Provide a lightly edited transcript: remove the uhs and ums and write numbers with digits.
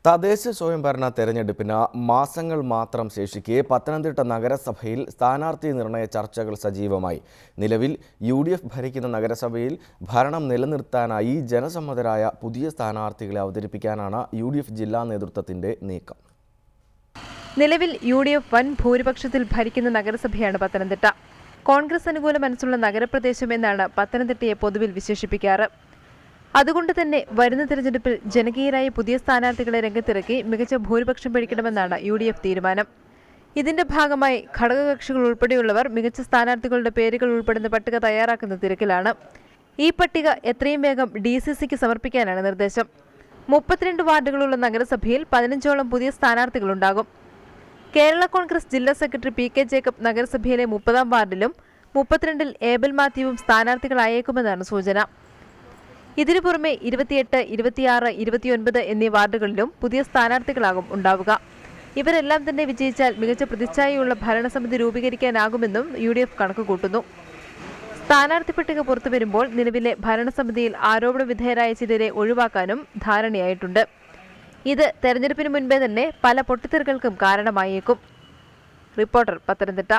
തദ്ദേശ സ്വയംഭരണ തെരഞ്ഞെടുപ്പിന് മാസങ്ങൾ മാത്രം ശേഷിക്കെ പത്തനംതിട്ട നഗരസഭയിൽ സ്ഥാനാർത്ഥി നിർണയ ചർച്ചകൾ സജീവമായി. നിലവിൽ UDF ഭരിക്കുന്ന നഗരസഭയിൽ ഭരണം നിലനിർത്താനായി ജനസമ്മതരായ പുതിയ സ്ഥാനാർത്ഥികളെ അവതരിപ്പിക്കാനാണ് UDF ജില്ലാ നേതൃത്വത്തിന്റെ നീക്കം. നിലവിൽ UDF വൻ ഭൂരിപക്ഷത്തിൽ ഭരിക്കുന്ന നഗരസഭയാണ് പത്തനംതിട്ട. കോൺഗ്രസ് അനുകൂല മനസ്സുള്ള നഗരപ്രദേശം എന്നാണ് പത്തനംതിട്ടയെ പൊതുവിൽ വിശേഷിപ്പിക്കാറ്. അതുകൊണ്ട് തന്നെ വരുന്ന തെരഞ്ഞെടുപ്പിൽ ജനകീയരായ പുതിയ സ്ഥാനാർത്ഥികളെ രംഗത്തിറക്കി മികച്ച ഭൂരിപക്ഷം പിടിക്കണമെന്നാണ് UDF തീരുമാനം. ഇതിന്റെ ഭാഗമായി ഘടകകക്ഷികൾ ഉൾപ്പെടെയുള്ളവർ മികച്ച സ്ഥാനാർത്ഥികളുടെ പേരുകൾ ഉൾപ്പെടുന്ന പട്ടിക തയ്യാറാക്കുന്ന തിരക്കിലാണ്. ഈ പട്ടിക എത്രയും വേഗം DCCക്ക് സമർപ്പിക്കാനാണ് നിർദ്ദേശം. 32 വാർഡുകളുള്ള നഗരസഭയിൽ 15ഓളം പുതിയ സ്ഥാനാർത്ഥികളുണ്ടാകും. കേരള കോൺഗ്രസ് ജില്ലാ സെക്രട്ടറി PK ജേക്കബ് നഗരസഭയിലെ 30-ാം വാർഡിലും 32-ൽ ഏബൽ മാത്യുവും സ്ഥാനാർത്ഥികളായേക്കുമെന്നാണ് സൂചന. ഇതിനു പുറമെ 28, 26, 29 എന്നീ വാർഡുകളിലും പുതിയ സ്ഥാനാർത്ഥികളാകും ഉണ്ടാവുക. ഇവരെല്ലാം തന്നെ വിജയിച്ചാൽ മികച്ച പ്രതിച്ഛായയുള്ള ഭരണസമിതി രൂപീകരിക്കാനാകുമെന്നും UDF കണക്കുകൂട്ടുന്നു. സ്ഥാനാർത്ഥി പട്ടിക പുറത്തുവരുമ്പോൾ നിലവിലെ ഭരണസമിതിയിൽ ആരോപണ വിധേയരായ ചിലരെ ഒഴിവാക്കാനും ധാരണയായിട്ടുണ്ട്. ഇത് തെരഞ്ഞെടുപ്പിന് മുൻപേ തന്നെ പല പൊട്ടിത്തെറികൾക്കും കാരണമായേക്കും. റിപ്പോർട്ടർ, പത്തനംതിട്ട.